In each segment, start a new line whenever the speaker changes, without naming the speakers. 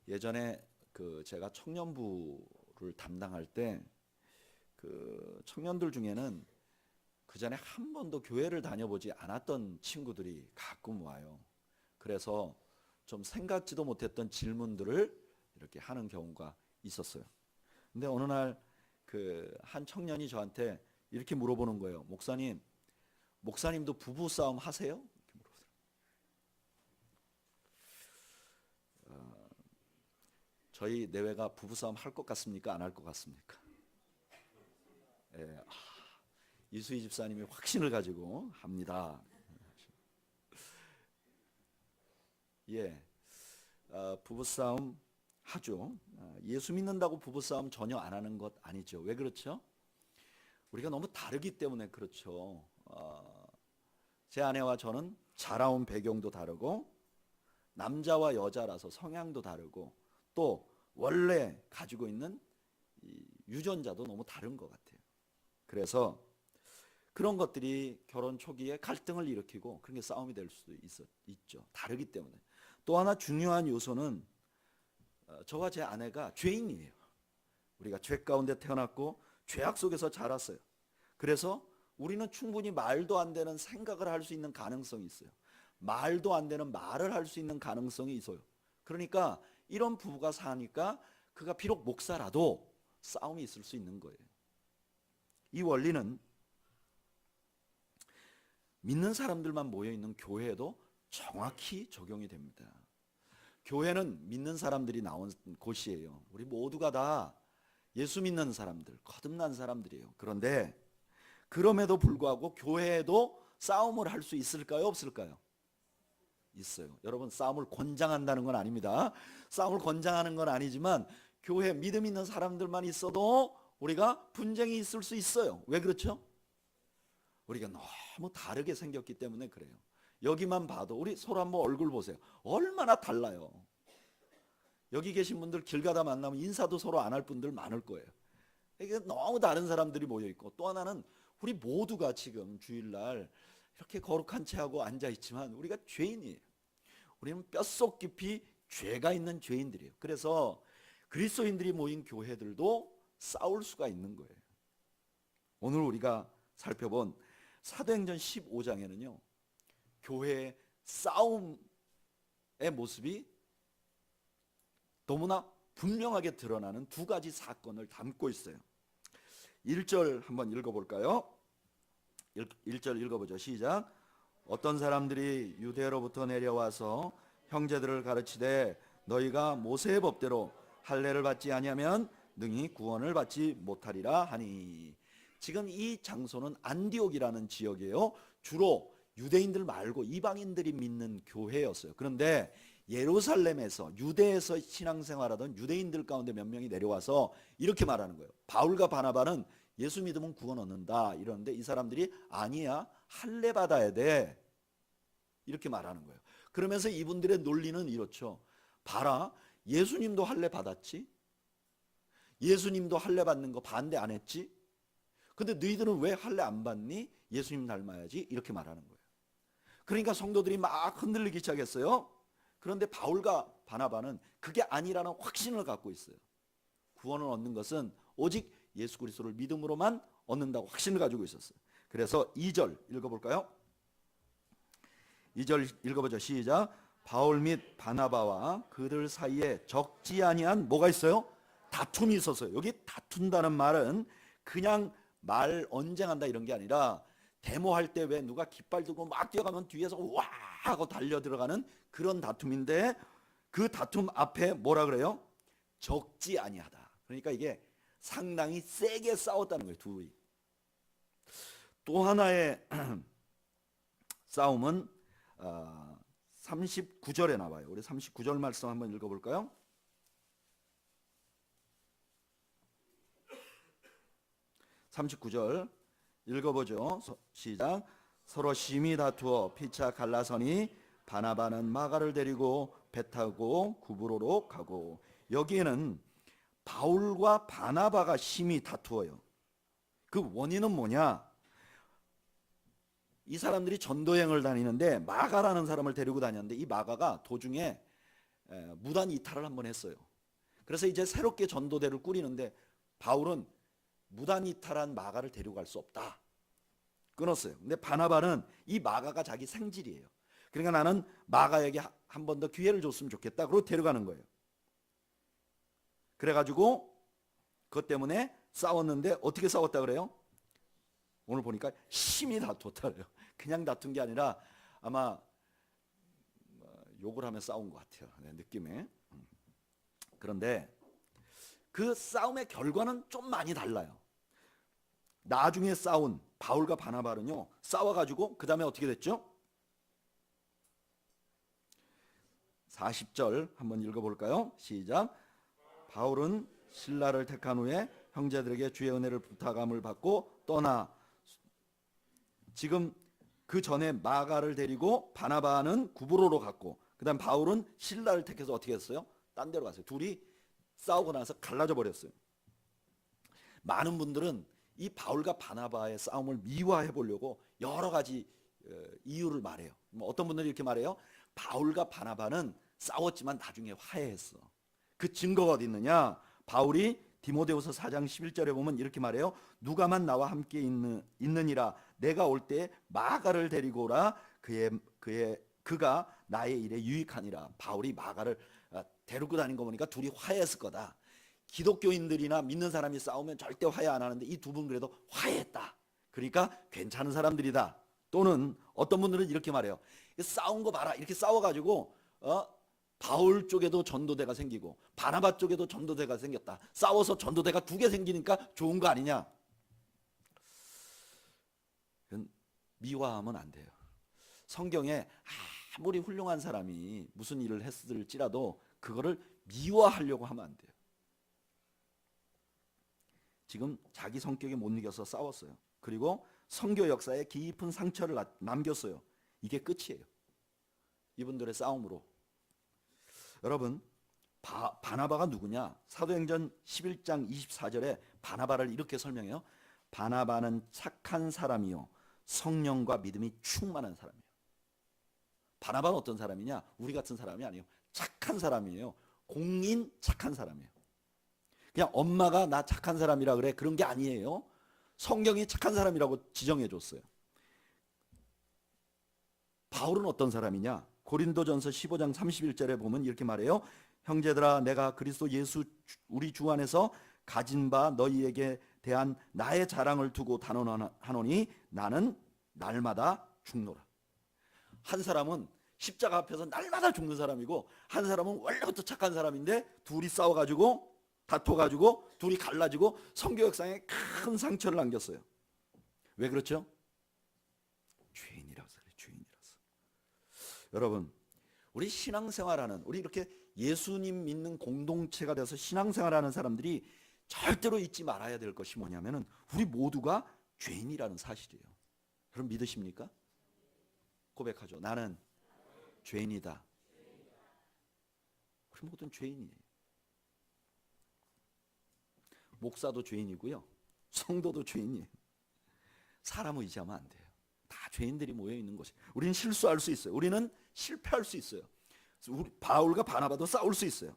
예전에 제가 청년부를 담당할 때 청년들 중에는 그 전에 한 번도 교회를 다녀보지 않았던 친구들이 가끔 와요. 그래서 좀 생각지도 못했던 질문들을 이렇게 하는 경우가 있었어요. 근데 어느 날 한 청년이 저한테 이렇게 물어보는 거예요. 목사님도 부부 싸움 하세요? 이렇게 물어보더라고요. 저희 내외가 부부 싸움 할 것 같습니까? 안 할 것 같습니까? 예, 이수희 집사님이 확신을 가지고 합니다. 예, 부부싸움 하죠. 예수 믿는다고 부부싸움 전혀 안 하는 것 아니죠. 왜 그렇죠? 우리가 너무 다르기 때문에 그렇죠. 제 아내와 저는 자라온 배경도 다르고 남자와 여자라서 성향도 다르고 또 원래 가지고 있는 이 유전자도 너무 다른 것 같아요. 그래서 그런 것들이 결혼 초기에 갈등을 일으키고 그런 게 싸움이 될 수도 있죠. 다르기 때문에. 또 하나 중요한 요소는 저와 제 아내가 죄인이에요. 우리가 죄 가운데 태어났고 죄악 속에서 자랐어요. 그래서 우리는 충분히 말도 안 되는 생각을 할 수 있는 가능성이 있어요. 말도 안 되는 말을 할 수 있는 가능성이 있어요. 그러니까 이런 부부가 사니까 그가 비록 목사라도 싸움이 있을 수 있는 거예요. 이 원리는 믿는 사람들만 모여있는 교회에도 정확히 적용이 됩니다. 교회는 믿는 사람들이 나온 곳이에요. 우리 모두가 다 예수 믿는 사람들, 거듭난 사람들이에요. 그런데 그럼에도 불구하고 교회에도 싸움을 할 수 있을까요? 없을까요? 있어요. 여러분, 싸움을 권장한다는 건 아닙니다. 싸움을 권장하는 건 아니지만 교회 믿음 있는 사람들만 있어도 우리가 분쟁이 있을 수 있어요. 왜 그렇죠? 우리가 너무 다르게 생겼기 때문에 그래요. 여기만 봐도 우리 서로 한번 얼굴 보세요. 얼마나 달라요. 여기 계신 분들 길 가다 만나면 인사도 서로 안 할 분들 많을 거예요. 이게 너무 다른 사람들이 모여 있고, 또 하나는 우리 모두가 지금 주일날 이렇게 거룩한 채 하고 앉아 있지만 우리가 죄인이에요. 우리는 뼛속 깊이 죄가 있는 죄인들이에요. 그래서 그리스도인들이 모인 교회들도 싸울 수가 있는 거예요. 오늘 우리가 살펴본 사도행전 15장에는요 교회의 싸움의 모습이 너무나 분명하게 드러나는 두 가지 사건을 담고 있어요. 1절 한번 읽어볼까요? 1절 읽어보죠. 시작. 어떤 사람들이 유대로부터 내려와서 형제들을 가르치되 너희가 모세의 법대로 할례를 받지 아니하면 능히 구원을 받지 못하리라 하니. 지금 이 장소는 안디옥이라는 지역이에요. 주로 유대인들 말고 이방인들이 믿는 교회였어요. 그런데 예루살렘에서 유대에서 신앙생활하던 유대인들 가운데 몇 명이 내려와서 이렇게 말하는 거예요. 바울과 바나바는 예수 믿으면 구원 얻는다 이러는데 이 사람들이 아니야, 할례 받아야 돼 이렇게 말하는 거예요. 그러면서 이분들의 논리는 이렇죠. 봐라, 예수님도 할례 받았지, 예수님도 할례 받는 거 반대 안 했지, 근데 너희들은 왜 할례 안 받니? 예수님 닮아야지 이렇게 말하는 거예요. 그러니까 성도들이 막 흔들리기 시작했어요. 그런데 바울과 바나바는 그게 아니라는 확신을 갖고 있어요. 구원을 얻는 것은 오직 예수 그리스도를 믿음으로만 얻는다고 확신을 가지고 있었어요. 그래서 2절 읽어볼까요? 2절 읽어보죠. 시작. 바울 및 바나바와 그들 사이에 적지 아니한 뭐가 있어요? 다툼이 있었어요. 여기 다툰다는 말은 그냥 말 언쟁한다 이런 게 아니라 데모할 때 왜 누가 깃발 들고 막 뛰어가면 뒤에서 와 하고 달려 들어가는 그런 다툼인데, 그 다툼 앞에 뭐라 그래요? 적지 아니하다. 그러니까 이게 상당히 세게 싸웠다는 거예요, 둘이. 또 하나의 싸움은 39절에 나와요. 우리 39절 말씀 한번 읽어볼까요? 39절 읽어보죠. 시작. 서로 심히 다투어 피차 갈라서니 바나바는 마가를 데리고 배 타고 구브로로 가고. 여기에는 바울과 바나바가 심히 다투어요. 그 원인은 뭐냐? 이 사람들이 전도여행을 다니는데 마가라는 사람을 데리고 다녔는데 이 마가가 도중에 무단 이탈을 한번 했어요. 그래서 이제 새롭게 전도대를 꾸리는데 바울은 무단 이탈한 마가를 데려갈 수 없다. 끊었어요. 근데 바나바는 이 마가가 자기 생질이에요. 그러니까 나는 마가에게 한 번 더 기회를 줬으면 좋겠다. 그러고 데려가는 거예요. 그래가지고 그것 때문에 싸웠는데 어떻게 싸웠다 그래요? 오늘 보니까 심히 다퉜다 그래요. 그냥 다툰 게 아니라 아마 욕을 하며 싸운 것 같아요. 느낌에. 그런데 그 싸움의 결과는 좀 많이 달라요. 나중에 싸운 바울과 바나바는요, 싸워가지고 그 다음에 어떻게 됐죠? 40절 한번 읽어볼까요? 시작. 바울은 신라를 택한 후에 형제들에게 주의 은혜를 부탁함을 받고 떠나. 지금 그 전에 마가를 데리고 바나바는 구브로로 갔고, 그 다음 바울은 신라를 택해서 어떻게 했어요? 딴 데로 갔어요. 둘이 싸우고 나서 갈라져 버렸어요. 많은 분들은 이 바울과 바나바의 싸움을 미화해 보려고 여러 가지 이유를 말해요. 어떤 분들이 이렇게 말해요. 바울과 바나바는 싸웠지만 나중에 화해했어. 그 증거가 어디 있느냐? 바울이 디모데후서 4장 11절에 보면 이렇게 말해요. 누가만 나와 함께 있느니라. 내가 올 때 마가를 데리고 오라. 그가 나의 일에 유익하니라. 바울이 마가를 데리고 다닌 거 보니까 둘이 화해했을 거다. 기독교인들이나 믿는 사람이 싸우면 절대 화해 안 하는데 이 두 분 그래도 화해했다. 그러니까 괜찮은 사람들이다. 또는 어떤 분들은 이렇게 말해요. 싸운 거 봐라. 이렇게 싸워가지고 바울 쪽에도 전도대가 생기고 바나바 쪽에도 전도대가 생겼다. 싸워서 전도대가 2개 생기니까 좋은 거 아니냐. 미화하면 안 돼요. 성경에 아무리 훌륭한 사람이 무슨 일을 했을지라도 그거를 미화하려고 하면 안 돼요. 지금 자기 성격에 못 이겨서 싸웠어요. 그리고 선교 역사에 깊은 상처를 남겼어요. 이게 끝이에요. 이분들의 싸움으로. 여러분, 바나바가 누구냐? 사도행전 11장 24절에 바나바를 이렇게 설명해요. 바나바는 착한 사람이요 성령과 믿음이 충만한 사람이에요. 바나바는 어떤 사람이냐? 우리 같은 사람이 아니에요. 착한 사람이에요. 공인 착한 사람이에요. 그냥 엄마가 나 착한 사람이라 그래 그런 게 아니에요. 성경이 착한 사람이라고 지정해 줬어요. 바울은 어떤 사람이냐? 고린도전서 15장 31절에 보면 이렇게 말해요. 형제들아, 내가 그리스도 예수 우리 주 안에서 가진 바 너희에게 대한 나의 자랑을 두고 단언하노니 나는 날마다 죽노라. 한 사람은 십자가 앞에서 날마다 죽는 사람이고 한 사람은 원래부터 착한 사람인데 둘이 싸워가지고 다퉈가지고 둘이 갈라지고 선교 역사에 큰 상처를 남겼어요. 왜 그렇죠? 죄인이라서 그래. 죄인이라서. 여러분, 우리 신앙생활하는, 우리 이렇게 예수님 믿는 공동체가 돼서 신앙생활하는 사람들이 절대로 잊지 말아야 될 것이 뭐냐면은 우리 모두가 죄인이라는 사실이에요. 여러분 믿으십니까? 고백하죠. 나는 죄인이다. 우리 모두는 죄인이에요. 목사도 죄인이고요. 성도도 죄인이에요. 사람을 의지하면 안 돼요. 다 죄인들이 모여 있는 곳이. 우리는 실수할 수 있어요. 우리는 실패할 수 있어요. 바울과 바나바도 싸울 수 있어요.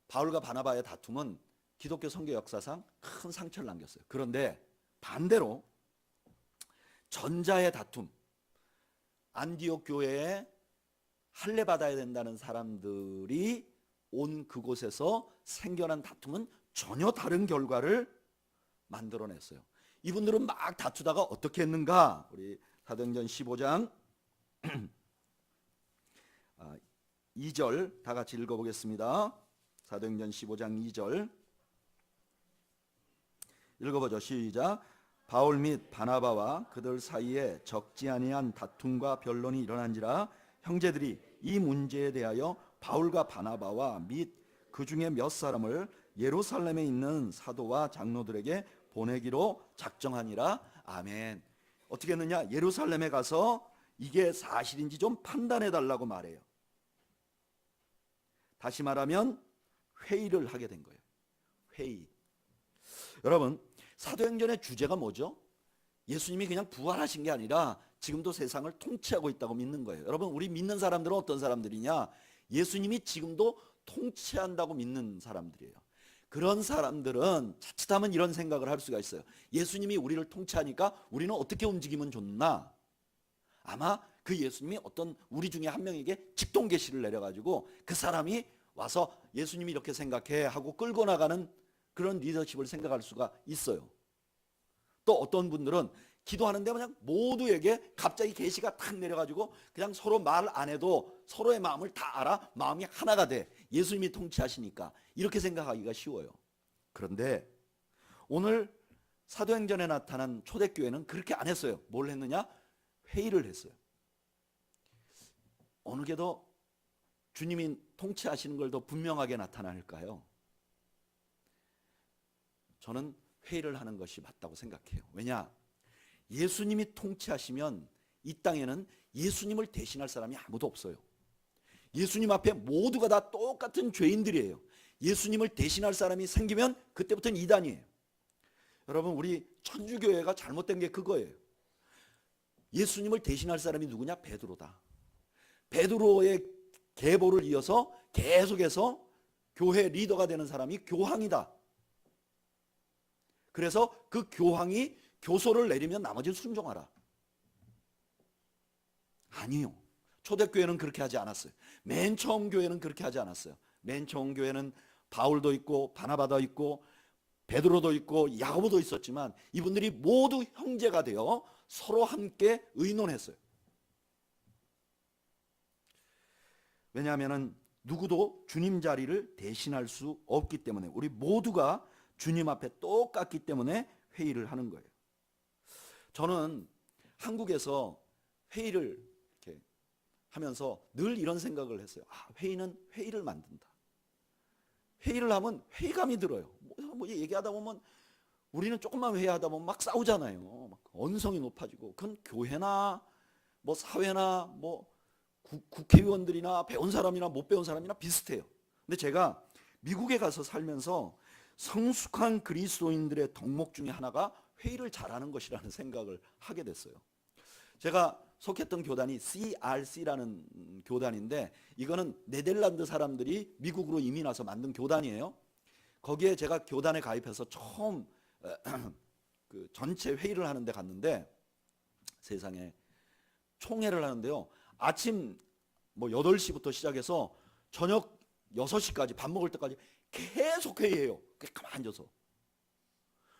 바울과 바나바의 다툼은 기독교 선교 역사상 큰 상처를 남겼어요. 그런데 반대로 전자의 다툼, 안디옥 교회에 할례 받아야 된다는 사람들이 온 그곳에서 생겨난 다툼은 전혀 다른 결과를 만들어냈어요. 이분들은 막 다투다가 어떻게 했는가? 우리 사도행전 15장 2절 다 같이 읽어보겠습니다. 사도행전 15장 2절 읽어보죠. 시작. 바울 및 바나바와 그들 사이에 적지 아니한 다툼과 변론이 일어난지라 형제들이 이 문제에 대하여 바울과 바나바와 및 그 중에 몇 사람을 예루살렘에 있는 사도와 장로들에게 보내기로 작정하니라. 아멘. 어떻게 했느냐? 예루살렘에 가서 이게 사실인지 좀 판단해 달라고 말해요. 다시 말하면 회의를 하게 된 거예요. 회의. 여러분, 사도행전의 주제가 뭐죠? 예수님이 그냥 부활하신 게 아니라 지금도 세상을 통치하고 있다고 믿는 거예요. 여러분, 우리 믿는 사람들은 어떤 사람들이냐? 예수님이 지금도 통치한다고 믿는 사람들이에요. 그런 사람들은 자칫하면 이런 생각을 할 수가 있어요. 예수님이 우리를 통치하니까 우리는 어떻게 움직이면 좋나? 아마 그 예수님이 어떤 우리 중에 한 명에게 직동계시를 내려가지고 그 사람이 와서 예수님이 이렇게 생각해 하고 끌고 나가는 그런 리더십을 생각할 수가 있어요. 또 어떤 분들은 기도하는데 그냥 모두에게 갑자기 계시가 탁 내려가지고 그냥 서로 말 안 해도 서로의 마음을 다 알아, 마음이 하나가 돼. 예수님이 통치하시니까 이렇게 생각하기가 쉬워요. 그런데 오늘 사도행전에 나타난 초대교회는 그렇게 안 했어요. 뭘 했느냐? 회의를 했어요. 어느 게 더 주님이 통치하시는 걸 더 분명하게 나타날까요? 저는 회의를 하는 것이 맞다고 생각해요. 왜냐? 예수님이 통치하시면 이 땅에는 예수님을 대신할 사람이 아무도 없어요. 예수님 앞에 모두가 다 똑같은 죄인들이에요. 예수님을 대신할 사람이 생기면 그때부터는 이단이에요. 여러분, 우리 천주교회가 잘못된 게 그거예요. 예수님을 대신할 사람이 누구냐? 베드로다. 베드로의 계보를 이어서 계속해서 교회 리더가 되는 사람이 교황이다. 그래서 그 교황이 교소를 내리면 나머지는 순종하라. 아니요. 초대교회는 그렇게 하지 않았어요. 맨 처음 교회는 그렇게 하지 않았어요. 맨 처음 교회는 바울도 있고 바나바도 있고 베드로도 있고 야고보도 있었지만 이분들이 모두 형제가 되어 서로 함께 의논했어요. 왜냐하면 누구도 주님 자리를 대신할 수 없기 때문에 우리 모두가 주님 앞에 똑같기 때문에 회의를 하는 거예요. 저는 한국에서 회의를 이렇게 하면서 늘 이런 생각을 했어요. 회의는 회의를 만든다. 회의를 하면 회의감이 들어요. 뭐 얘기하다 보면 우리는 조금만 회의하다 보면 막 싸우잖아요. 막 언성이 높아지고 그건 교회나 뭐 사회나 뭐 국회의원들이나 배운 사람이나 못 배운 사람이나 비슷해요. 근데 제가 미국에 가서 살면서 성숙한 그리스도인들의 덕목 중에 하나가 회의를 잘하는 것이라는 생각을 하게 됐어요. 제가 속했던 교단이 CRC라는 교단인데 이거는 네덜란드 사람들이 미국으로 이민 와서 만든 교단이에요. 거기에 제가 교단에 가입해서 처음 그 전체 회의를 하는데 갔는데 세상에 총회를 하는데요. 아침 뭐 8시부터 시작해서 저녁 6시까지 밥 먹을 때까지 계속 회의해요. 가만히 앉아서.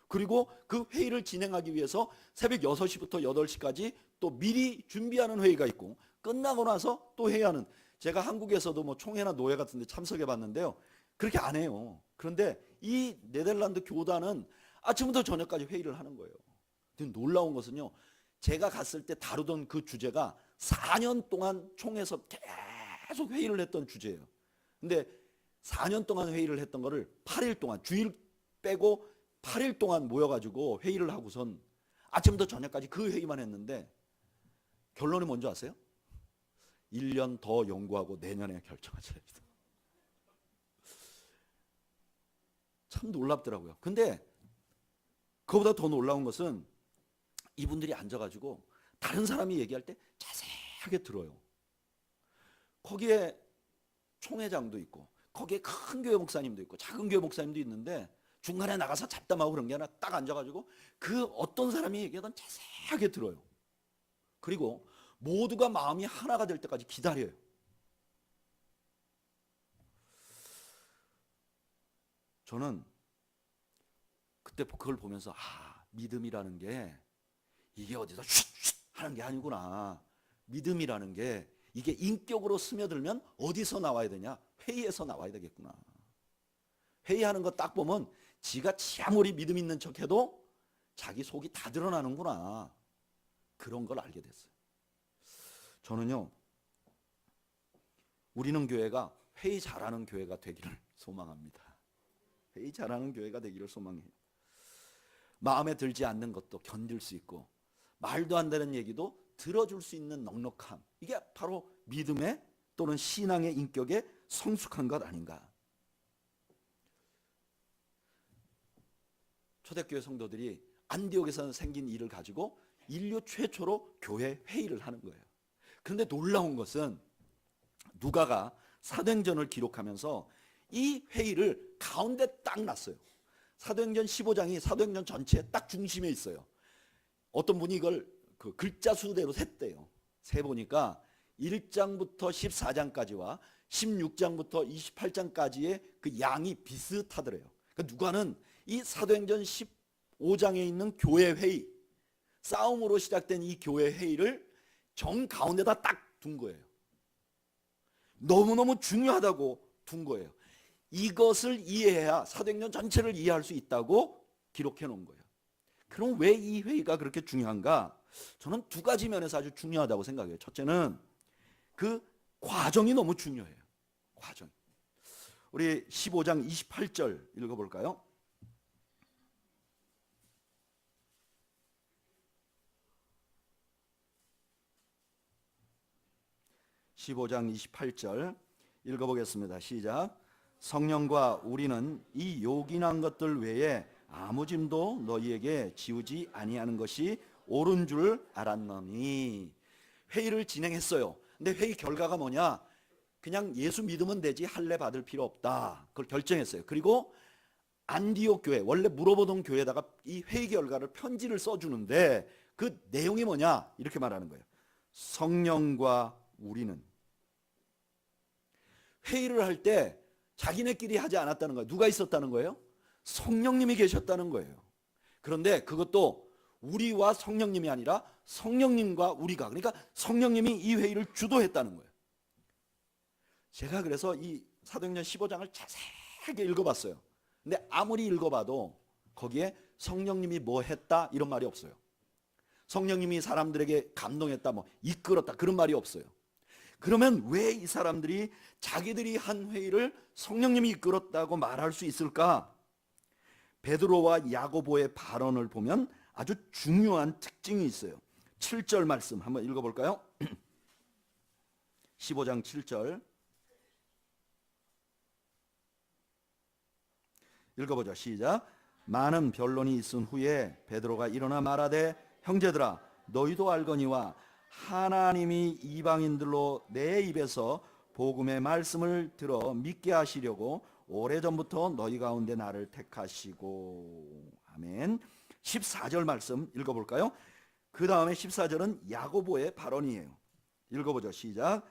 그리고 그 회의를 진행하기 위해서 새벽 6시부터 8시까지 또 미리 준비하는 회의가 있고 끝나고 나서 또 회의하는, 제가 한국에서도 뭐 총회나 노회 같은 데 참석해 봤는데요. 그렇게 안 해요. 그런데 이 네덜란드 교단은 아침부터 저녁까지 회의를 하는 거예요. 근데 놀라운 것은요. 제가 갔을 때 다루던 그 주제가 4년 동안 총회에서 계속 회의를 했던 주제예요. 근데 4년 동안 회의를 했던 거를 8일 동안 주일 빼고 8일 동안 모여가지고 회의를 하고선 아침부터 저녁까지 그 회의만 했는데 결론이 뭔지 아세요? 1년 더 연구하고 내년에 결정하자. 참 놀랍더라고요. 근데 그거보다 더 놀라운 것은 이분들이 앉아가지고 다른 사람이 얘기할 때 자세하게 들어요. 거기에 총회장도 있고 거기에 큰 교회 목사님도 있고 작은 교회 목사님도 있는데 중간에 나가서 잡담하고 그런 게 아니라 딱 앉아가지고 그 어떤 사람이 얘기하던 자세하게 들어요. 그리고 모두가 마음이 하나가 될 때까지 기다려요. 저는 그때 그걸 보면서 믿음이라는 게 이게 어디서 쉿쉿 하는 게 아니구나. 믿음이라는 게 이게 인격으로 스며들면 어디서 나와야 되냐? 회의에서 나와야 되겠구나. 회의하는 거 딱 보면 지가 아무리 믿음 있는 척해도 자기 속이 다 드러나는구나. 그런 걸 알게 됐어요. 저는요. 우리는 교회가 회의 잘하는 교회가 되기를 소망합니다. 회의 잘하는 교회가 되기를 소망해요. 마음에 들지 않는 것도 견딜 수 있고 말도 안 되는 얘기도 들어줄 수 있는 넉넉함. 이게 바로 믿음의 또는 신앙의 인격의 성숙한 것 아닌가. 초대교회 성도들이 안디옥에서 생긴 일을 가지고 인류 최초로 교회 회의를 하는 거예요. 그런데 놀라운 것은 누가가 사도행전을 기록하면서 이 회의를 가운데 딱 놨어요. 사도행전 15장이 사도행전 전체에 딱 중심에 있어요. 어떤 분이 이걸 그 글자 수대로 셌대요. 세보니까 1장부터 14장까지와 16장부터 28장까지의 그 양이 비슷하더래요. 그러니까 누가는 이 사도행전 15장에 있는 교회 회의, 싸움으로 시작된 이 교회 회의를 정 가운데다 딱 둔 거예요. 너무너무 중요하다고 둔 거예요. 이것을 이해해야 사도행전 전체를 이해할 수 있다고 기록해 놓은 거예요. 그럼 왜 이 회의가 그렇게 중요한가? 저는 두 가지 면에서 아주 중요하다고 생각해요. 첫째는 그 과정이 너무 중요해요. 과정. 우리 15장 28절 읽어볼까요? (15장 28절) 읽어보겠습니다. 시작. 성령과 우리는 이 요긴한 것들 외에 아무 짐도 너희에게 지우지 아니하는 것이 옳은 줄 알았노니. 회의를 진행했어요. 근데 회의 결과가 뭐냐? 그냥 예수 믿으면 되지 할례 받을 필요 없다. 그걸 결정했어요. 그리고 안디옥 교회, 원래 물어보던 교회에다가 이 회의 결과를 편지를 써주는데 그 내용이 뭐냐? 이렇게 말하는 거예요. 성령과 우리는. 회의를 할 때 자기네끼리 하지 않았다는 거예요. 누가 있었다는 거예요? 성령님이 계셨다는 거예요. 그런데 그것도 우리와 성령님이 아니라 성령님과 우리가, 그러니까 성령님이 이 회의를 주도했다는 거예요. 제가 그래서 이 사도행전 15장을 자세하게 읽어봤어요. 근데 아무리 읽어봐도 거기에 성령님이 뭐 했다 이런 말이 없어요. 성령님이 사람들에게 감동했다, 뭐 이끌었다 그런 말이 없어요. 그러면 왜 이 사람들이 자기들이 한 회의를 성령님이 이끌었다고 말할 수 있을까? 베드로와 야고보의 발언을 보면 아주 중요한 특징이 있어요. 7절 말씀 한번 읽어볼까요? 15장 7절 읽어보죠. 시작. 많은 변론이 있은 후에 베드로가 일어나 말하되 형제들아 너희도 알거니와 하나님이 이방인들로 내 입에서 복음의 말씀을 들어 믿게 하시려고 오래전부터 너희 가운데 나를 택하시고. 아멘. 14절 말씀 읽어볼까요? 그 다음에 14절은 야고보의 발언이에요. 읽어보죠. 시작.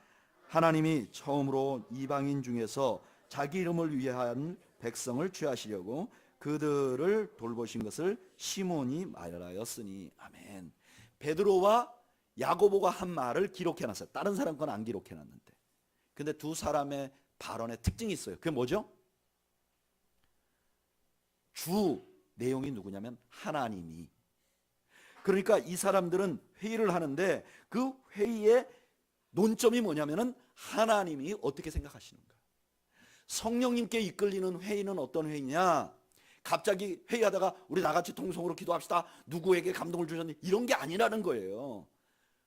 하나님이 처음으로 이방인 중에서 자기 이름을 위한 백성을 취하시려고 그들을 돌보신 것을 시몬이 말하였으니. 아멘. 베드로와 야고보가 한 말을 기록해놨어요. 다른 사람 건 안 기록해놨는데. 근데 두 사람의 발언의 특징이 있어요. 그게 뭐죠? 주 내용이 누구냐면 하나님이. 그러니까 이 사람들은 회의를 하는데 그 회의의 논점이 뭐냐면은 하나님이 어떻게 생각하시는가. 성령님께 이끌리는 회의는 어떤 회의냐? 갑자기 회의하다가 우리 나같이 통성으로 기도합시다. 누구에게 감동을 주셨니? 이런 게 아니라는 거예요.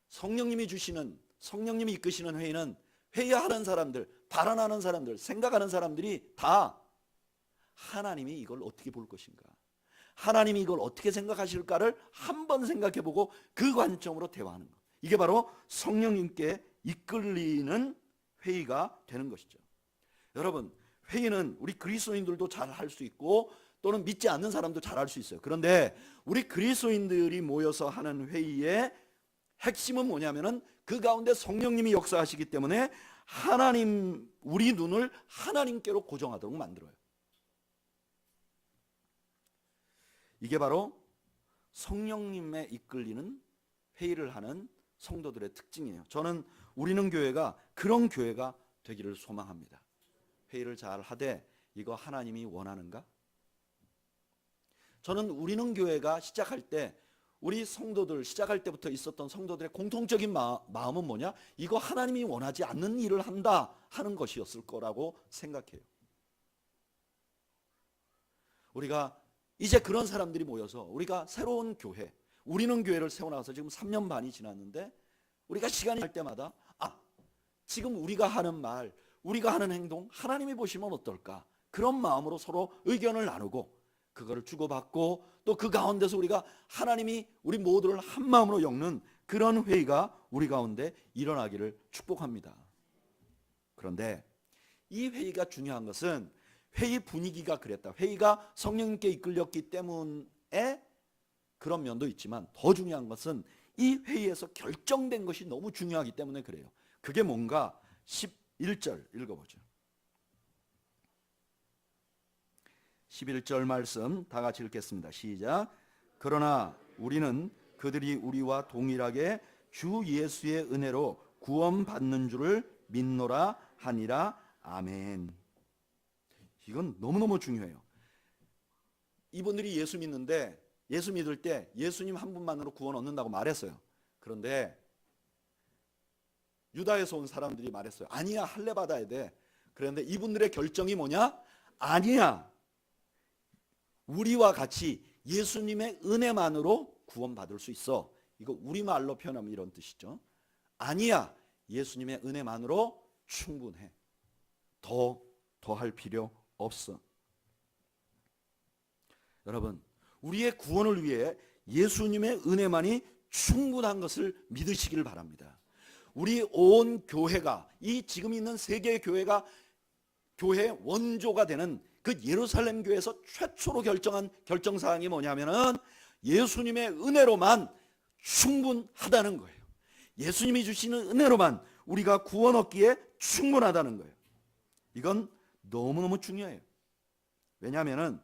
성령님이 주시는, 성령님이 이끄시는 회의는 회의하는 사람들, 발언하는 사람들, 생각하는 사람들이 다 하나님이 이걸 어떻게 볼 것인가, 하나님이 이걸 어떻게 생각하실까를 한번 생각해보고 그 관점으로 대화하는 것. 이게 바로 성령님께 이끌리는 회의가 되는 것이죠. 여러분, 회의는 우리 그리스도인들도 잘 할 수 있고 또는 믿지 않는 사람도 잘 할 수 있어요. 그런데 우리 그리스도인들이 모여서 하는 회의의 핵심은 뭐냐면은 그 가운데 성령님이 역사하시기 때문에 하나님, 우리 눈을 하나님께로 고정하도록 만들어요. 이게 바로 성령님에 이끌리는 회의를 하는 성도들의 특징이에요. 저는 우리는 교회가 그런 교회가 되기를 소망합니다. 회의를 잘 하되 이거 하나님이 원하는가? 저는 우리는 교회가 시작할 때 우리 성도들, 시작할 때부터 있었던 성도들의 공통적인 마음은 뭐냐? 이거 하나님이 원하지 않는 일을 한다 하는 것이었을 거라고 생각해요. 우리가 이제 그런 사람들이 모여서 우리가 새로운 교회, 우리는 교회를 세워나가서 지금 3년 반이 지났는데 우리가 시간이 날 때마다 지금 우리가 하는 말, 우리가 하는 행동 하나님이 보시면 어떨까? 그런 마음으로 서로 의견을 나누고 그거를 주고받고 또 그 가운데서 우리가 하나님이 우리 모두를 한 마음으로 엮는 그런 회의가 우리 가운데 일어나기를 축복합니다. 그런데 이 회의가 중요한 것은 회의 분위기가 그랬다. 회의가 성령님께 이끌렸기 때문에 그런 면도 있지만 더 중요한 것은 이 회의에서 결정된 것이 너무 중요하기 때문에 그래요. 그게 뭔가 11절 읽어보죠. 11절 말씀 다 같이 읽겠습니다. 시작. 그러나 우리는 그들이 우리와 동일하게 주 예수의 은혜로 구원받는 줄을 믿노라 하니라. 아멘. 이건 너무너무 중요해요. 이분들이 예수 믿는데 예수 믿을 때 예수님 한 분만으로 구원 얻는다고 말했어요. 그런데 유다에서 온 사람들이 말했어요. 아니야, 할례 받아야 돼. 그런데 이분들의 결정이 뭐냐? 아니야, 우리와 같이 예수님의 은혜만으로 구원받을 수 있어. 이거 우리말로 표현하면 이런 뜻이죠. 아니야, 예수님의 은혜만으로 충분해. 더 할 필요 없어. 여러분, 우리의 구원을 위해 예수님의 은혜만이 충분한 것을 믿으시길 바랍니다. 우리 온 교회가, 이 지금 있는 세계의 교회가 교회의 원조가 되는 그 예루살렘 교회에서 최초로 결정한 결정사항이 뭐냐면은 예수님의 은혜로만 충분하다는 거예요. 예수님이 주시는 은혜로만 우리가 구원 얻기에 충분하다는 거예요. 이건 너무너무 중요해요. 왜냐하면은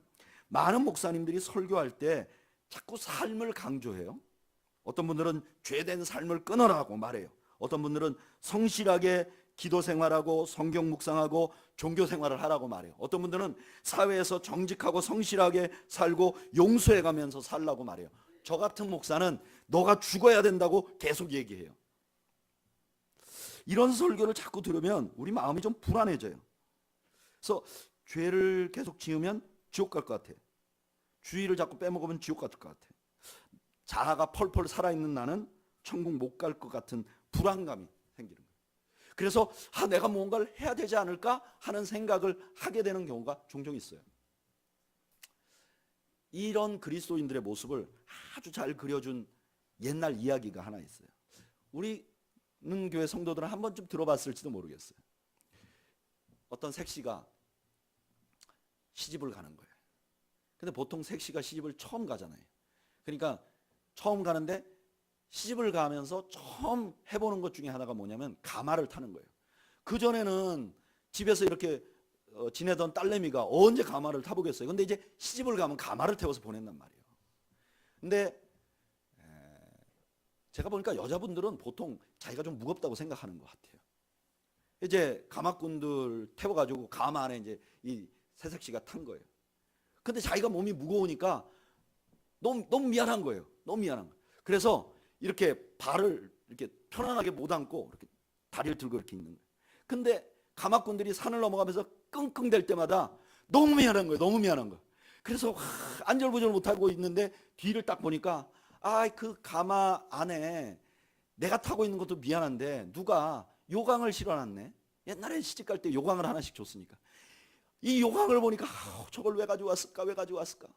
많은 목사님들이 설교할 때 자꾸 삶을 강조해요. 어떤 분들은 죄된 삶을 끊어라고 말해요. 어떤 분들은 성실하게 기도 생활하고 성경 묵상하고 종교 생활을 하라고 말해요. 어떤 분들은 사회에서 정직하고 성실하게 살고 용서해 가면서 살라고 말해요. 저 같은 목사는 너가 죽어야 된다고 계속 얘기해요. 이런 설교를 자꾸 들으면 우리 마음이 좀 불안해져요. 그래서 죄를 계속 지으면 지옥 갈 것 같아. 주의를 자꾸 빼먹으면 지옥 갈 것 같아. 자아가 펄펄 살아있는 나는 천국 못 갈 것 같은 불안감이 생기는 거예요. 그래서 내가 뭔가를 해야 되지 않을까 하는 생각을 하게 되는 경우가 종종 있어요. 이런 그리스도인들의 모습을 아주 잘 그려준 옛날 이야기가 하나 있어요. 우리는 교회 성도들은 한 번쯤 들어봤을지도 모르겠어요. 어떤 색시가 시집을 가는 거예요. 근데 보통 색시가 시집을 처음 가잖아요. 그러니까 처음 가는데 시집을 가면서 처음 해보는 것 중에 하나가 뭐냐면 가마를 타는 거예요. 그전에는 집에서 이렇게 지내던 딸내미가 언제 가마를 타보겠어요. 근데 이제 시집을 가면 가마를 태워서 보낸단 말이에요. 근데 제가 보니까 여자분들은 보통 자기가 좀 무겁다고 생각하는 것 같아요. 이제 가마꾼들 태워가지고 가마 안에 이제 이 새색시가 탄 거예요. 근데 자기가 몸이 무거우니까 너무 미안한 거예요. 너무 미안한 거예요. 그래서 이렇게 발을 이렇게 편안하게 못 앉고 이렇게 다리를 들고 이렇게 있는 거예요. 근데 가마꾼들이 산을 넘어가면서 끙끙댈 때마다 너무 미안한 거예요. 너무 미안한 거예요. 그래서 안절부절 못하고 있는데 뒤를 딱 보니까 그 가마 안에 내가 타고 있는 것도 미안한데 누가 요강을 실어놨네. 옛날에 시집갈 때 요강을 하나씩 줬으니까 이 요강을 보니까 저걸 왜 가지고 왔을까? 왜 가지고 왔을까?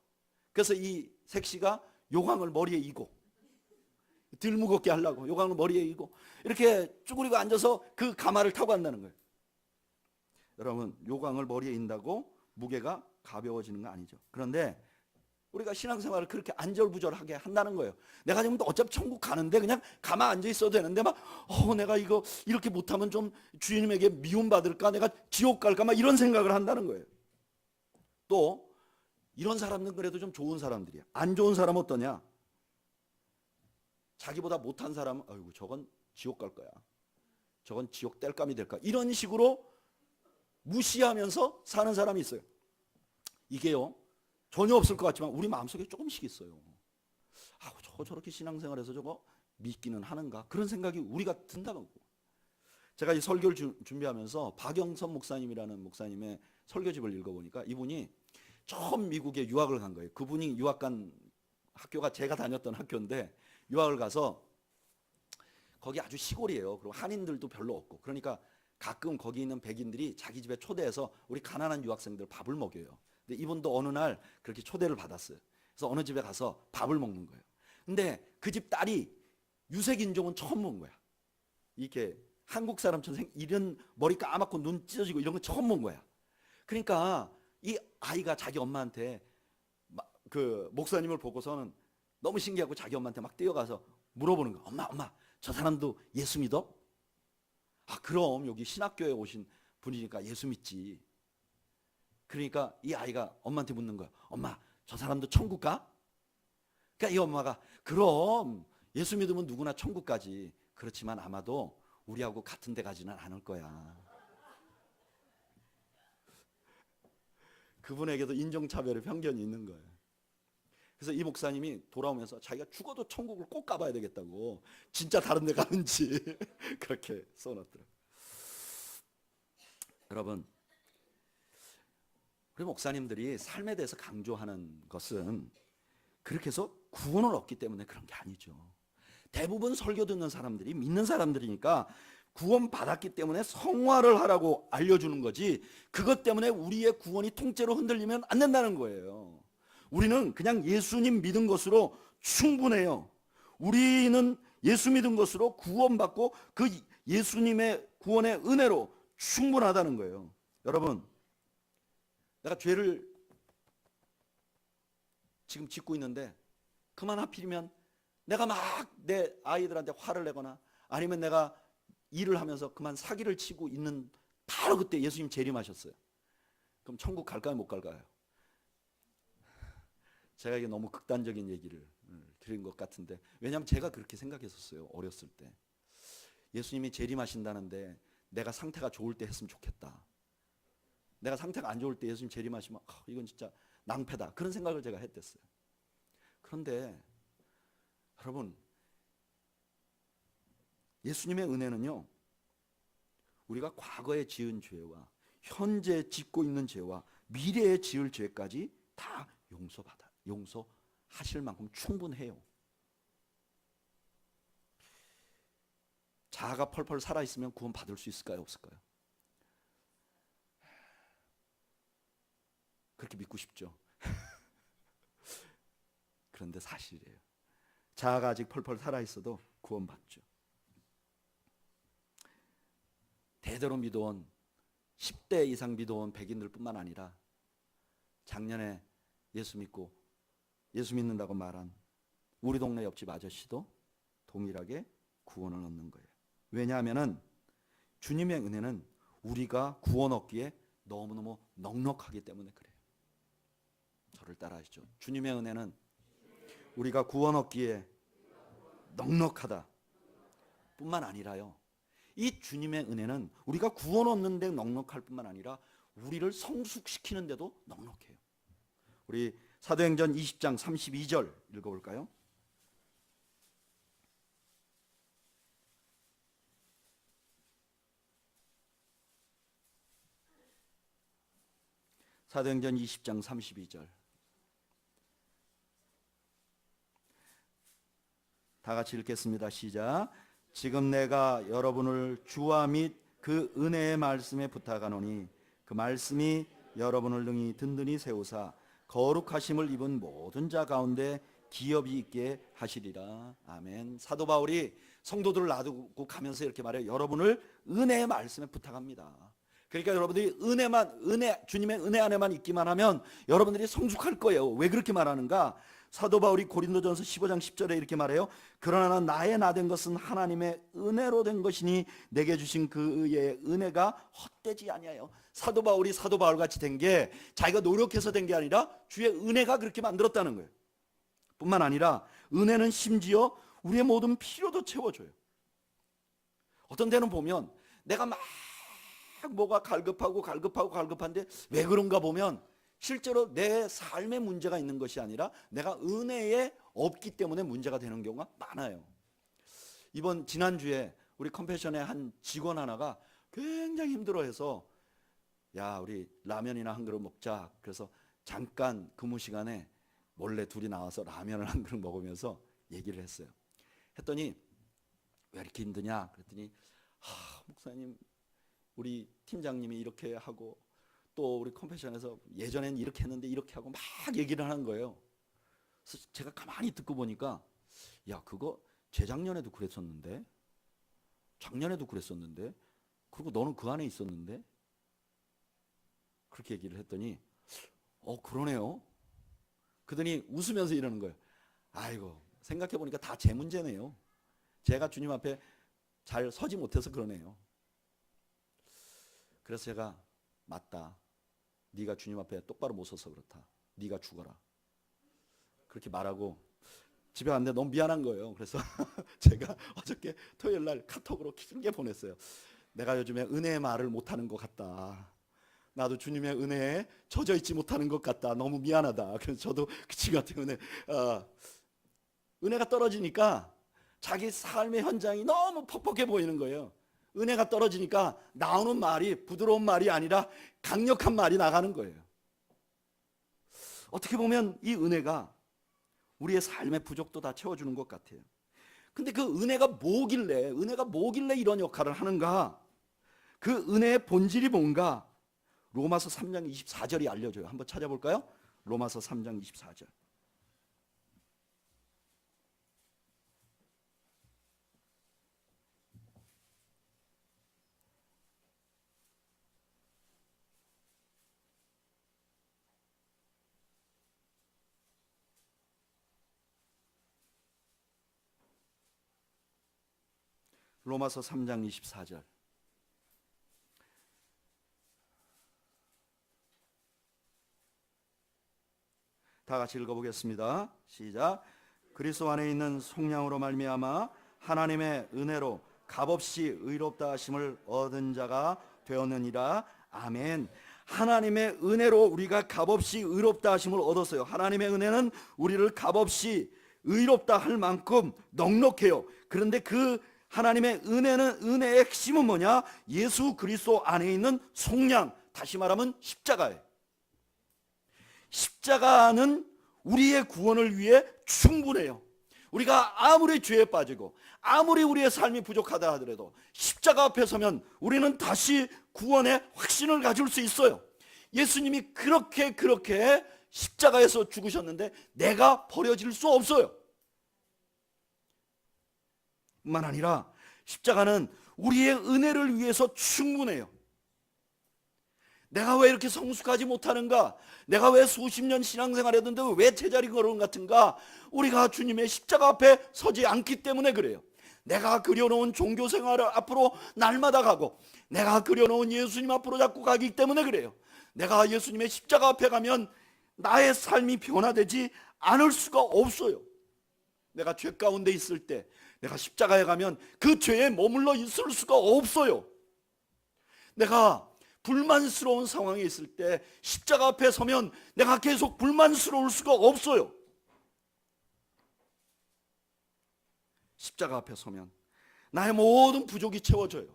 그래서 이 색시가 요강을 머리에 이고 덜 무겁게 하려고 요강을 머리에 이고 이렇게 쭈그리고 앉아서 그 가마를 타고 간다는 거예요. 여러분, 요강을 머리에 인다고 무게가 가벼워지는 거 아니죠. 그런데 우리가 신앙생활을 그렇게 안절부절하게 한다는 거예요. 내가 지금 어차피 천국 가는데 그냥 가만 앉아 있어도 되는데 막 내가 이거 이렇게 못하면 좀 주님에게 미움받을까, 내가 지옥 갈까 막 이런 생각을 한다는 거예요. 또 이런 사람들은 그래도 좀 좋은 사람들이야. 안 좋은 사람은 어떠냐? 자기보다 못한 사람은 아이고 저건 지옥 갈 거야. 저건 지옥 뗄감이 될까? 이런 식으로 무시하면서 사는 사람이 있어요. 이게요, 전혀 없을 것 같지만 우리 마음속에 조금씩 있어요. 저렇게 신앙생활해서 저거 믿기는 하는가? 그런 생각이 우리가 든다고. 제가 이 설교를 준비하면서 박영선 목사님이라는 목사님의 설교집을 읽어보니까 이분이 처음 미국에 유학을 간 거예요. 그분이 유학 간 학교가 제가 다녔던 학교인데 유학을 가서 거기 아주 시골이에요. 그리고 한인들도 별로 없고 그러니까 가끔 거기 있는 백인들이 자기 집에 초대해서 우리 가난한 유학생들 밥을 먹여요. 근데 이분도 어느 날 그렇게 초대를 받았어요. 그래서 어느 집에 가서 밥을 먹는 거예요. 근데 그 집 딸이 유색 인종은 처음 본 거야. 이렇게 한국 사람처럼 이런 머리 까맣고 눈 찢어지고 이런 거 처음 본 거야. 그러니까 이 아이가 자기 엄마한테 그 목사님을 보고서는 너무 신기하고 자기 엄마한테 막 뛰어가서 물어보는 거야. 엄마, 저 사람도 예수 믿어? 아, 그럼 여기 신학교에 오신 분이니까 예수 믿지. 그러니까 이 아이가 엄마한테 묻는 거야. 엄마, 저 사람도 천국 가? 그러니까 이 엄마가 그럼 예수 믿으면 누구나 천국 가지. 그렇지만 아마도 우리하고 같은 데 가지는 않을 거야. 그분에게도 인종차별의 편견이 있는 거예요. 그래서 이 목사님이 돌아오면서 자기가 죽어도 천국을 꼭 가봐야 되겠다고 진짜 다른 데 가는지 그렇게 써놨더라고요. 여러분, 우리 목사님들이 삶에 대해서 강조하는 것은 그렇게 해서 구원을 얻기 때문에 그런 게 아니죠. 대부분 설교 듣는 사람들이 믿는 사람들이니까 구원 받았기 때문에 성화를 하라고 알려주는 거지, 그것 때문에 우리의 구원이 통째로 흔들리면 안 된다는 거예요. 우리는 그냥 예수님 믿은 것으로 충분해요. 우리는 예수 믿은 것으로 구원받고 그 예수님의 구원의 은혜로 충분하다는 거예요. 여러분, 내가 죄를 지금 짓고 있는데 그만 하필이면 내가 막 내 아이들한테 화를 내거나 아니면 내가 일을 하면서 그만 사기를 치고 있는 바로 그때 예수님 재림하셨어요. 그럼 천국 갈까요, 못 갈까요? 제가 이게 너무 극단적인 얘기를 드린 것 같은데, 왜냐하면 제가 그렇게 생각했었어요. 어렸을 때 예수님이 재림하신다는데 내가 상태가 좋을 때 했으면 좋겠다. 내가 상태가 안 좋을 때 예수님 재림하시면 이건 진짜 낭패다, 그런 생각을 제가 했댔어요. 그런데 여러분, 예수님의 은혜는요, 우리가 과거에 지은 죄와 현재 짓고 있는 죄와 미래에 지을 죄까지 다 용서하실 만큼 충분해요. 자아가 펄펄 살아있으면 구원 받을 수 있을까요, 없을까요? 그렇게 믿고 싶죠. 그런데 사실이에요. 자아가 아직 펄펄 살아있어도 구원받죠. 대대로 믿어온 10대 이상 믿어온 백인들뿐만 아니라 작년에 예수 믿는다고 말한 우리 동네 옆집 아저씨도 동일하게 구원을 얻는 거예요. 왜냐하면 주님의 은혜는 우리가 구원 얻기에 너무너무 넉넉하기 때문에 그래요. 저를 따라하시죠. 주님의 은혜는 우리가 구원 얻기에 넉넉하다 뿐만 아니라요, 이 주님의 은혜는 우리가 구원 얻는 데 넉넉할 뿐만 아니라 우리를 성숙시키는 데도 넉넉해요. 우리 사도행전 20장 32절 읽어볼까요? 사도행전 20장 32절 다 같이 읽겠습니다. 시작. 지금 내가 여러분을 주와 및 그 은혜의 말씀에 부탁하노니 그 말씀이 여러분을 능히 든든히 세우사 거룩하심을 입은 모든 자 가운데 기업이 있게 하시리라. 아멘. 사도 바울이 성도들을 놔두고 가면서 이렇게 말해요. 여러분을 은혜의 말씀에 부탁합니다. 그러니까 여러분들이 주님의 은혜 안에만 있기만 하면 여러분들이 성숙할 거예요. 왜 그렇게 말하는가? 사도 바울이 고린도전서 15장 10절에 이렇게 말해요. 그러나 나의 나된 것은 하나님의 은혜로 된 것이니 내게 주신 그의 은혜가 헛되지 아니하여. 사도 바울이 사도 바울 같이 된 게 자기가 노력해서 된 게 아니라 주의 은혜가 그렇게 만들었다는 거예요. 뿐만 아니라 은혜는 심지어 우리의 모든 필요도 채워줘요. 어떤 데는 보면 내가 막 뭐가 갈급한데 왜 그런가 보면 실제로 내 삶에 문제가 있는 것이 아니라 내가 은혜에 없기 때문에 문제가 되는 경우가 많아요. 지난주에 우리 컴패션의 한 직원 하나가 굉장히 힘들어해서 야, 우리 라면이나 한 그릇 먹자. 그래서 잠깐 근무 시간에 몰래 둘이 나와서 라면을 한 그릇 먹으면서 얘기를 했어요. 했더니 왜 이렇게 힘드냐 그랬더니 목사님, 우리 팀장님이 이렇게 하고 또 우리 컴패션에서 예전엔 이렇게 했는데 이렇게 하고 막 얘기를 하는 거예요. 그래서 제가 가만히 듣고 보니까 야, 그거 재작년에도 그랬었는데, 작년에도 그랬었는데, 그리고 너는 그 안에 있었는데, 그렇게 얘기를 했더니 그러네요. 그러더니 웃으면서 이러는 거예요. 아이고, 생각해 보니까 다 제 문제네요. 제가 주님 앞에 잘 서지 못해서 그러네요. 그래서 제가 맞다. 네가 주님 앞에 똑바로 못 서서 그렇다. 네가 죽어라. 그렇게 말하고 집에 갔는데 너무 미안한 거예요. 그래서 제가 어저께 토요일 날 카톡으로 길게 보냈어요. 내가 요즘에 은혜의 말을 못하는 것 같다. 나도 주님의 은혜에 젖어 있지 못하는 것 같다. 너무 미안하다. 그래서 저도 그 친구 같은 은혜가 떨어지니까 자기 삶의 현장이 너무 퍽퍽해 보이는 거예요. 은혜가 떨어지니까 나오는 말이 부드러운 말이 아니라 강력한 말이 나가는 거예요. 어떻게 보면 이 은혜가 우리의 삶의 부족도 다 채워주는 것 같아요. 근데 그 은혜가 뭐길래 이런 역할을 하는가? 그 은혜의 본질이 뭔가? 로마서 3장 24절이 알려줘요. 한번 찾아볼까요? 로마서 3장 24절. 로마서 3장 24절. 다 같이 읽어보겠습니다. 시작. 그리스도 안에 있는 속량으로 말미암아 하나님의 은혜로 값없이 의롭다 하심을 얻은 자가 되었느니라. 아멘. 하나님의 은혜로 우리가 값없이 의롭다 하심을 얻었어요. 하나님의 은혜는 우리를 값없이 의롭다 할 만큼 넉넉해요. 그런데 그 하나님의 은혜의 핵심은 뭐냐? 예수 그리스도 안에 있는 속량, 다시 말하면 십자가예요. 십자가는 우리의 구원을 위해 충분해요. 우리가 아무리 죄에 빠지고 아무리 우리의 삶이 부족하다 하더라도 십자가 앞에 서면 우리는 다시 구원의 확신을 가질 수 있어요. 예수님이 그렇게 십자가에서 죽으셨는데 내가 버려질 수 없어요. 뿐만 아니라 십자가는 우리의 은혜를 위해서 충분해요. 내가 왜 이렇게 성숙하지 못하는가? 내가 왜 수십 년 신앙생활 했는데 왜 제자리 걸음 같은가? 우리가 주님의 십자가 앞에 서지 않기 때문에 그래요. 내가 그려놓은 종교생활을 앞으로 날마다 가고 내가 그려놓은 예수님 앞으로 자꾸 가기 때문에 그래요. 내가 예수님의 십자가 앞에 가면 나의 삶이 변화되지 않을 수가 없어요. 내가 죄 가운데 있을 때 내가 십자가에 가면 그 죄에 머물러 있을 수가 없어요. 내가 불만스러운 상황에 있을 때 십자가 앞에 서면 내가 계속 불만스러울 수가 없어요. 십자가 앞에 서면 나의 모든 부족이 채워져요.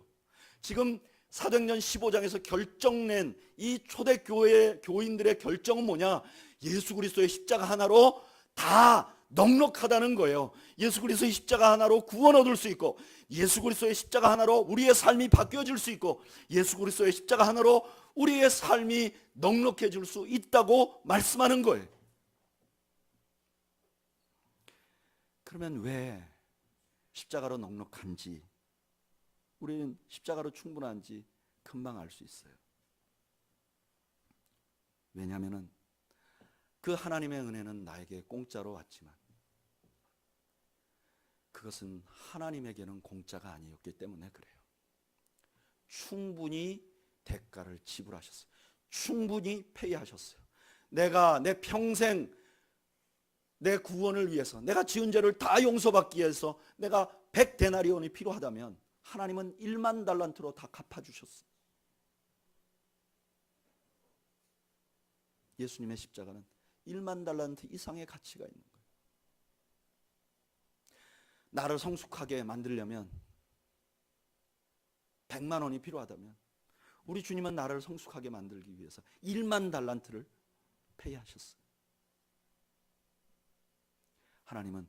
지금 사도행전 15장에서 결정낸 이 초대교회 교인들의 결정은 뭐냐? 예수 그리스도의 십자가 하나로 다 넉넉하다는 거예요. 예수 그리스도의 십자가 하나로 구원 얻을 수 있고, 예수 그리스도의 십자가 하나로 우리의 삶이 바뀌어질 수 있고, 예수 그리스도의 십자가 하나로 우리의 삶이 넉넉해질 수 있다고 말씀하는 거예요. 그러면 왜 십자가로 넉넉한지, 우리는 십자가로 충분한지 금방 알 수 있어요. 왜냐하면 그 하나님의 은혜는 나에게 공짜로 왔지만 그것은 하나님에게는 공짜가 아니었기 때문에 그래요. 충분히 대가를 지불하셨어요. 충분히 페이하셨어요. 내가 내 평생 내 구원을 위해서, 내가 지은 죄를 다 용서받기 위해서 내가 100데나리온이 필요하다면 하나님은 1만 달란트로 다 갚아주셨어요. 예수님의 십자가는 1만 달란트 이상의 가치가 있는 거예요. 나를 성숙하게 만들려면 100만 원이 필요하다면 우리 주님은 나를 성숙하게 만들기 위해서 1만 달란트를 페이하셨어요. 하나님은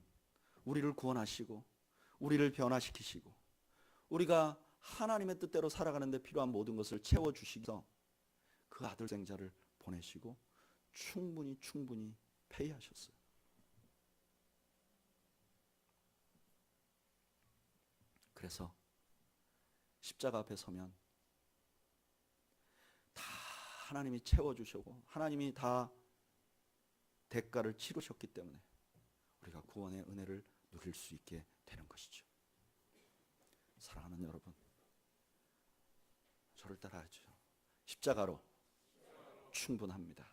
우리를 구원하시고 우리를 변화시키시고 우리가 하나님의 뜻대로 살아가는 데 필요한 모든 것을 채워주시서 그 아들 생자를 보내시고 충분히 패의하셨어요. 그래서 십자가 앞에 서면 다 하나님이 채워주시고 하나님이 다 대가를 치르셨기 때문에 우리가 구원의 은혜를 누릴 수 있게 되는 것이죠. 사랑하는 여러분, 저를 따라하죠. 십자가로 충분합니다.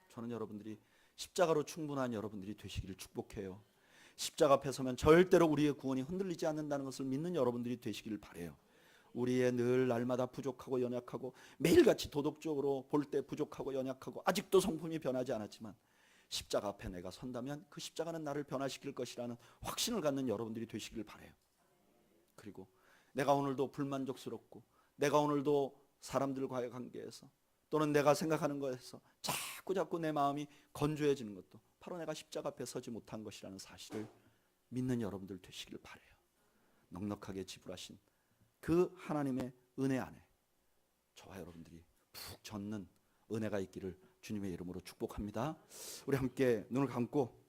저는 여러분들이 십자가로 충분한 여러분들이 되시기를 축복해요. 십자가 앞에 서면 절대로 우리의 구원이 흔들리지 않는다는 것을 믿는 여러분들이 되시기를 바라요. 우리의 늘 날마다 부족하고 연약하고 매일같이 도덕적으로 볼 때 부족하고 연약하고 아직도 성품이 변하지 않았지만 십자가 앞에 내가 선다면 그 십자가는 나를 변화시킬 것이라는 확신을 갖는 여러분들이 되시길 바라요. 그리고 내가 오늘도 불만족스럽고 내가 오늘도 사람들과의 관계에서 또는 내가 생각하는 것에서 자꾸 내 마음이 건조해지는 것도 바로 내가 십자가 앞에 서지 못한 것이라는 사실을 믿는 여러분들 되시길 바라요. 넉넉하게 지불하신 그 하나님의 은혜 안에 저와 여러분들이 푹 젖는 은혜가 있기를 주님의 이름으로 축복합니다. 우리 함께 눈을 감고